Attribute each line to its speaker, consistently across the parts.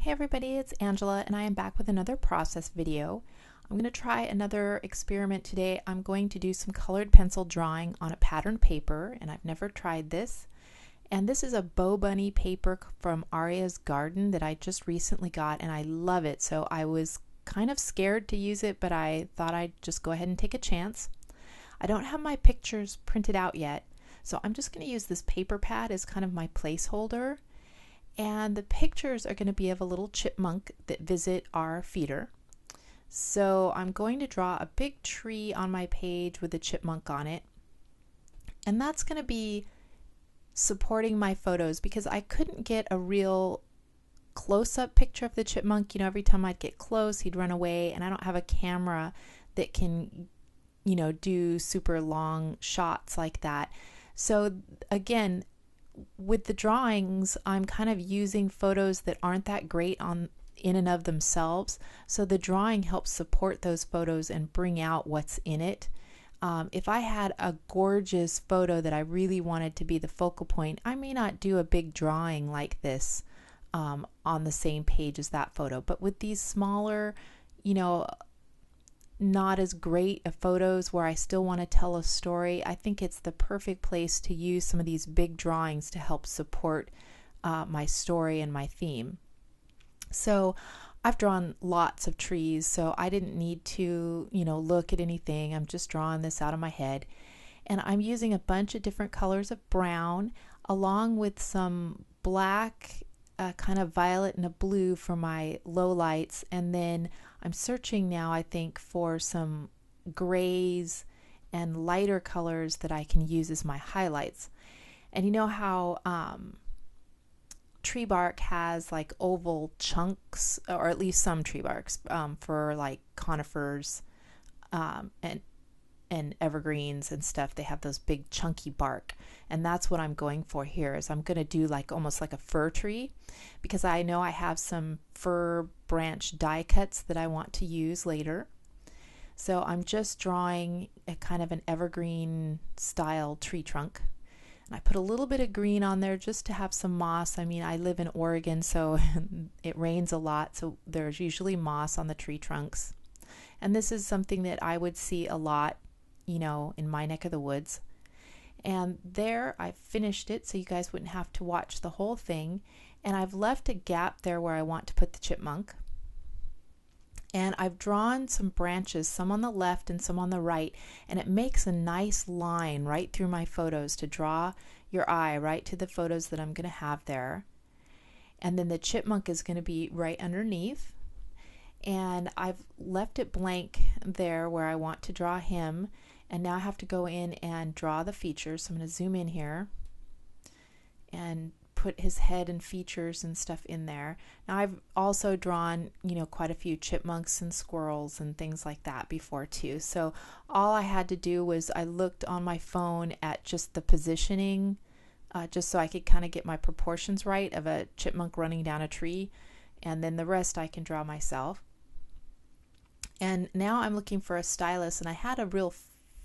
Speaker 1: Hey everybody, it's Angela and I am back with another process video. I'm going to try another experiment today. I'm going to do some colored pencil drawing on a pattern paper, and I've never tried this. And this is a Bow Bunny paper from Aria's Garden that I just recently got, and I love it. So I was kind of scared to use it, but I thought I'd just go ahead and take a chance. I don't have my pictures printed out yet, so I'm just going to use this paper pad as kind of my placeholder. And the pictures are going to be of a little chipmunk that visit our feeder. So I'm going to draw a big tree on my page with a chipmunk on it. And that's going to be supporting my photos because I couldn't get a real close-up picture of the chipmunk. You know, every time I'd get close, he'd run away, and I don't have a camera that can, do super long shots like that. So again, with the drawings, I'm kind of using photos that aren't that great in and of themselves. So the drawing helps support those photos and bring out what's in it. If I had a gorgeous photo that I really wanted to be the focal point, I may not do a big drawing like this on the same page as that photo. But with these smaller, not as great of photos where I still want to tell a story, I think it's the perfect place to use some of these big drawings to help support my story and my theme. So I've drawn lots of trees, so I didn't need to, look at anything. I'm just drawing this out of my head. And I'm using a bunch of different colors of brown along with some black, kind of violet and a blue for my low lights, and then I'm searching now, I think, for some grays and lighter colors that I can use as my highlights. And you know how tree bark has like oval chunks, or at least some tree barks for like conifers and evergreens and stuff, they have those big chunky bark, and that's what I'm going for here. Is I'm going to do like almost like a fir tree, because I know I have some fir branch die cuts that I want to use later. So I'm just drawing a kind of an evergreen style tree trunk, and I put a little bit of green on there just to have some moss. I mean, I live in Oregon, so it rains a lot, so there's usually moss on the tree trunks, and this is something that I would see a lot in my neck of the woods. And there I finished it so you guys wouldn't have to watch the whole thing, and I've left a gap there where I want to put the chipmunk. And I've drawn some branches, some on the left and some on the right, and it makes a nice line right through my photos to draw your eye right to the photos that I'm going to have there. And then the chipmunk is going to be right underneath, and I've left it blank there where I want to draw him. And now I have to go in and draw the features. So I'm going to zoom in here and put his head and features and stuff in there. Now I've also drawn, quite a few chipmunks and squirrels and things like that before too. So all I had to do was I looked on my phone at just the positioning, just so I could kind of get my proportions right of a chipmunk running down a tree. And then the rest I can draw myself. And now I'm looking for a stylus, and I had a real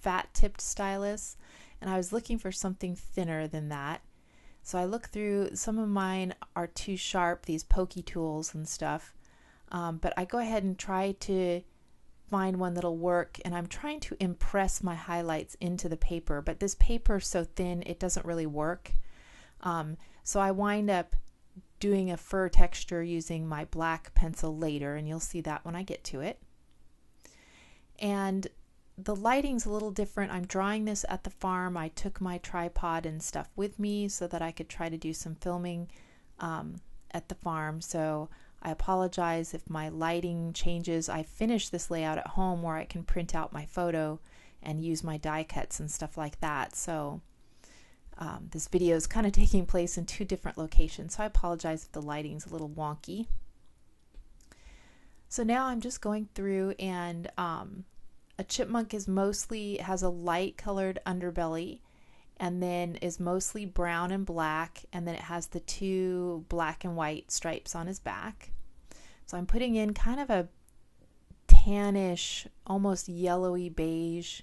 Speaker 1: fat-tipped stylus, and I was looking for something thinner than that. So I looked through, some of mine are too sharp, these pokey tools and stuff, but I go ahead and try to find one that'll work, and I'm trying to impress my highlights into the paper, but this paper is so thin it doesn't really work. So I wind up doing a fur texture using my black pencil later, and you'll see that when I get to it. And the lighting's a little different. I'm drawing this at the farm. I took my tripod and stuff with me so that I could try to do some filming at the farm. So I apologize if my lighting changes. I finished this layout at home where I can print out my photo and use my die cuts and stuff like that. So this video is kind of taking place in two different locations. So I apologize if the lighting's a little wonky. So now I'm just going through, and a chipmunk has a light colored underbelly, and then is mostly brown and black, and then it has the two black and white stripes on his back. So I'm putting in kind of a tannish, almost yellowy beige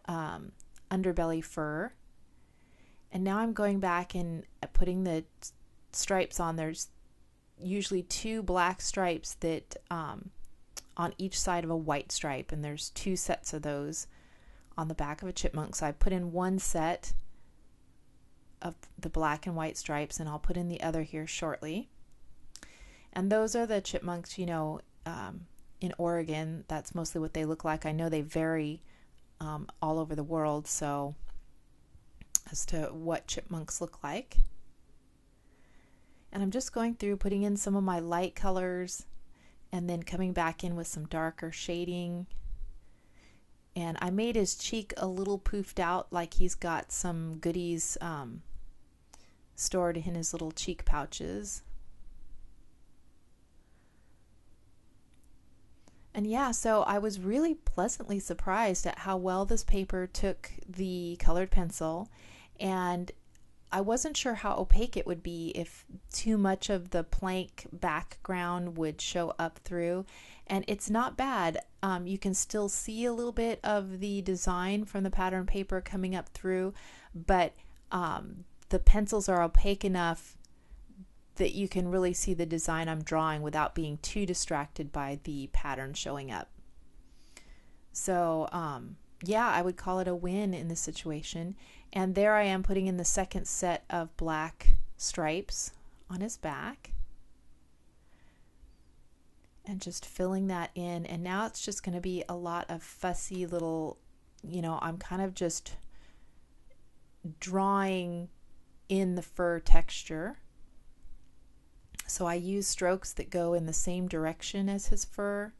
Speaker 1: underbelly fur. And now I'm going back and putting the stripes on. There's usually two black stripes that on each side of a white stripe, and there's two sets of those on the back of a chipmunk. So I put in one set of the black and white stripes, and I'll put in the other here shortly. And those are the chipmunks, in Oregon. That's mostly what they look like. I know they vary all over the world, so as to what chipmunks look like. And I'm just going through putting in some of my light colors and then coming back in with some darker shading. And I made his cheek a little poofed out, like he's got some goodies stored in his little cheek pouches. And yeah, so I was really pleasantly surprised at how well this paper took the colored pencil, and I wasn't sure how opaque it would be if too much of the plank background would show up through. And it's not bad. You can still see a little bit of the design from the pattern paper coming up through, but the pencils are opaque enough that you can really see the design I'm drawing without being too distracted by the pattern showing up. So yeah, I would call it a win in this situation. And there I am putting in the second set of black stripes on his back and just filling that in. And now it's just going to be a lot of fussy little, I'm kind of just drawing in the fur texture. So I use strokes that go in the same direction as his fur.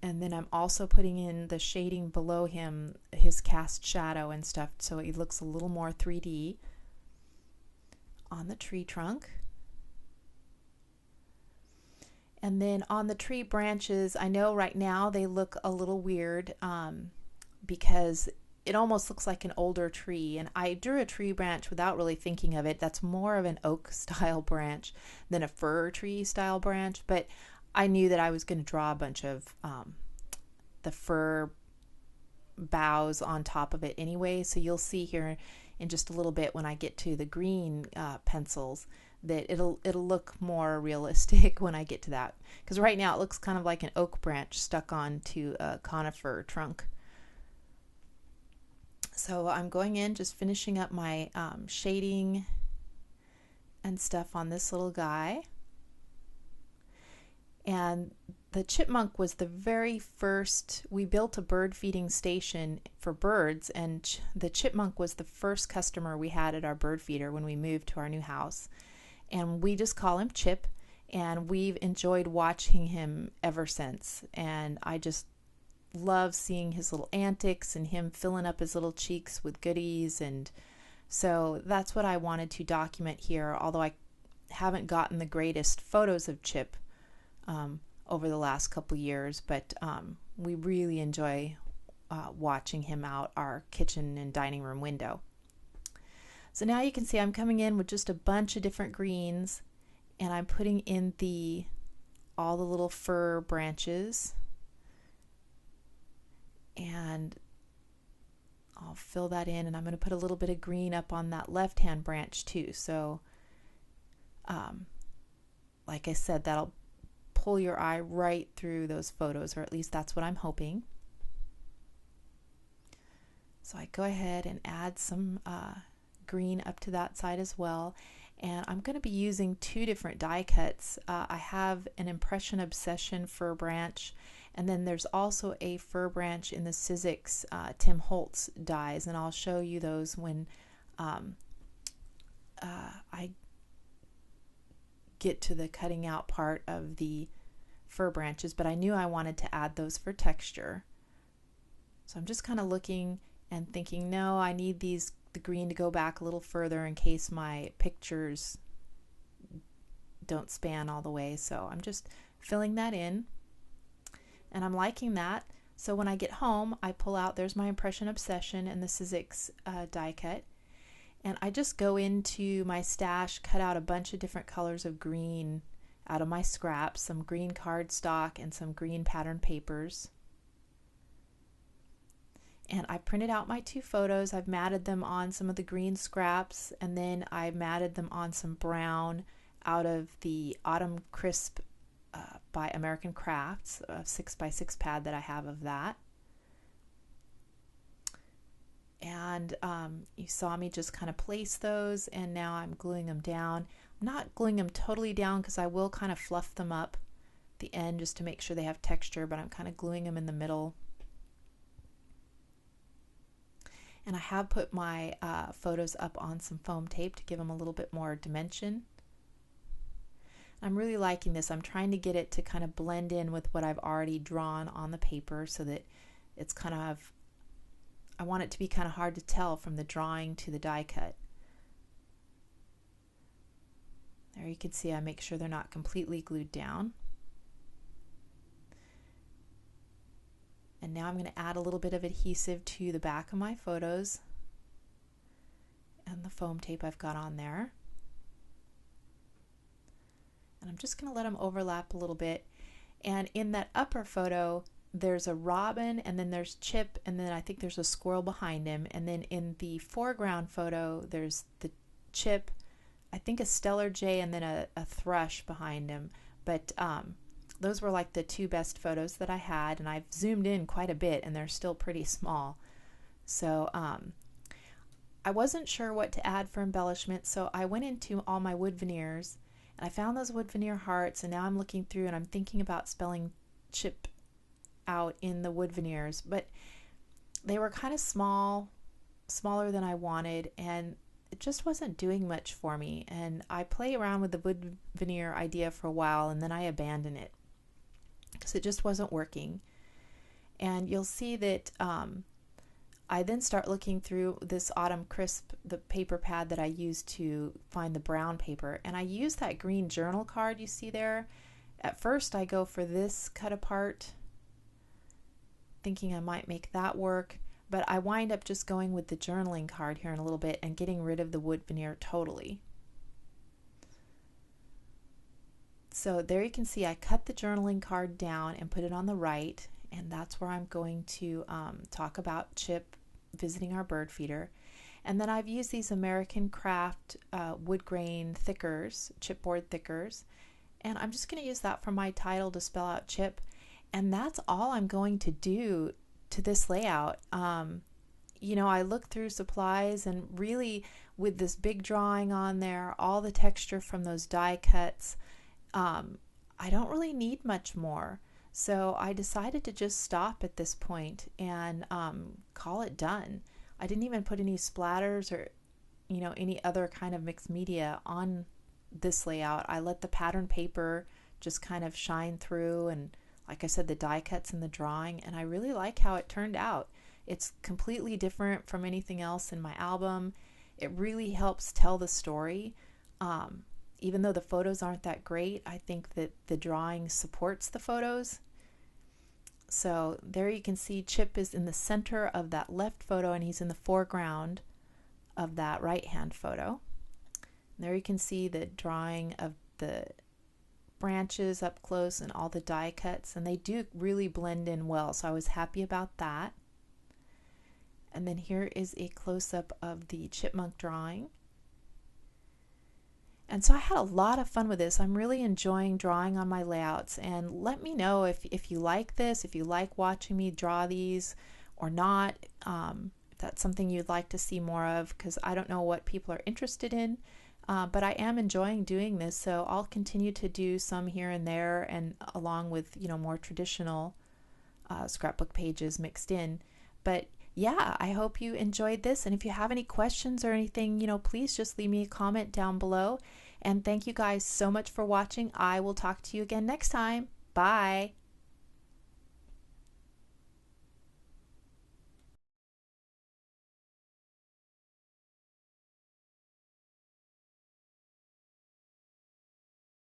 Speaker 1: And then I'm also putting in the shading below him, his cast shadow and stuff, so he looks a little more 3D on the tree trunk. And then on the tree branches, I know right now they look a little weird because it almost looks like an older tree. And I drew a tree branch without really thinking of it. That's more of an oak style branch than a fir tree style branch, but I knew that I was going to draw a bunch of the fir boughs on top of it anyway. So you'll see here in just a little bit when I get to the green pencils that it'll look more realistic when I get to that. Because right now it looks kind of like an oak branch stuck onto a conifer trunk. So I'm going in, just finishing up my shading and stuff on this little guy. And the chipmunk was the very first. We built a bird feeding station for birds, and the chipmunk was the first customer we had at our bird feeder when we moved to our new house. And we just call him Chip, and we've enjoyed watching him ever since. And I just love seeing his little antics and him filling up his little cheeks with goodies. And so that's what I wanted to document here, although I haven't gotten the greatest photos of Chip over the last couple years, but we really enjoy watching him out our kitchen and dining room window. So now you can see I'm coming in with just a bunch of different greens, and I'm putting in all the little fir branches, and I'll fill that in, and I'm going to put a little bit of green up on that left-hand branch too. So like I said, that'll pull your eye right through those photos, or at least that's what I'm hoping. So I go ahead and add some green up to that side as well. And I'm going to be using two different die cuts. I have an Impression Obsession fir branch, and then there's also a fir branch in the Sizzix Tim Holtz dies, and I'll show you those when I get to the cutting out part of the fir branches, but I knew I wanted to add those for texture. So I'm just kind of looking and thinking, no, I need the green to go back a little further in case my pictures don't span all the way. So I'm just filling that in, and I'm liking that. So when I get home, I pull out, there's my Impression Obsession and the Sizzix die cut, and I just go into my stash, cut out a bunch of different colors of green out of my scraps, some green cardstock and some green pattern papers. And I printed out my 2 photos. I've matted them on some of the green scraps, and then I matted them on some brown out of the Autumn Crisp by American Crafts, a 6x6 pad that I have of that. And you saw me just kind of place those, and now I'm gluing them down. I'm not gluing them totally down because I will kind of fluff them up at the end just to make sure they have texture, but I'm kind of gluing them in the middle. And I have put my photos up on some foam tape to give them a little bit more dimension. I'm really liking this. I'm trying to get it to kind of blend in with what I've already drawn on the paper so that it's kind of, I want it to be kind of hard to tell from the drawing to the die cut. There you can see I make sure they're not completely glued down. And now I'm going to add a little bit of adhesive to the back of my photos and the foam tape I've got on there. And I'm just going to let them overlap a little bit. And in that upper photo, there's a robin, and then there's Chip, and then I think there's a squirrel behind him. And then in the foreground photo, there's the Chip, I think a stellar jay, and then a thrush behind him. But those were like the 2 best photos that I had, and I've zoomed in quite a bit, and they're still pretty small. So I wasn't sure what to add for embellishment, so I went into all my wood veneers, and I found those wood veneer hearts, and now I'm looking through and I'm thinking about spelling Chip out in the wood veneers, but they were kind of smaller than I wanted, and it just wasn't doing much for me. And I play around with the wood veneer idea for a while, and then I abandon it because it just wasn't working. And you'll see that I then start looking through this Autumn Crisp, the paper pad that I used to find the brown paper, and I use that green journal card you see there. At first I go for this cut apart, thinking I might make that work, but I wind up just going with the journaling card here in a little bit and getting rid of the wood veneer totally. So there you can see I cut the journaling card down and put it on the right, and that's where I'm going to talk about Chip visiting our bird feeder. And then I've used these American Craft wood grain thickers, chipboard thickers, and I'm just going to use that for my title to spell out Chip. And that's all I'm going to do to this layout. You know, I looked through supplies, and really with this big drawing on there, all the texture from those die cuts, I don't really need much more. So I decided to just stop at this point and call it done. I didn't even put any splatters or, you know, any other kind of mixed media on this layout. I let the pattern paper just kind of shine through, and like I said, the die cuts and the drawing, and I really like how it turned out. It's completely different from anything else in my album. It really helps tell the story. Even though the photos aren't that great, I think that the drawing supports the photos. So there you can see Chip is in the center of that left photo, and he's in the foreground of that right hand photo. And there you can see the drawing of the branches up close and all the die cuts, and they do really blend in well, so I was happy about that. And then here is a close-up of the chipmunk drawing. And so I had a lot of fun with this. I'm really enjoying drawing on my layouts, and let me know if you like this, if you like watching me draw these or not, if that's something you'd like to see more of, because I don't know what people are interested in. But I am enjoying doing this, so I'll continue to do some here and there, and along with, you know, more traditional scrapbook pages mixed in. But yeah, I hope you enjoyed this, and if you have any questions or anything, you know, please just leave me a comment down below. And thank you guys so much for watching. I will talk to you again next time. Bye.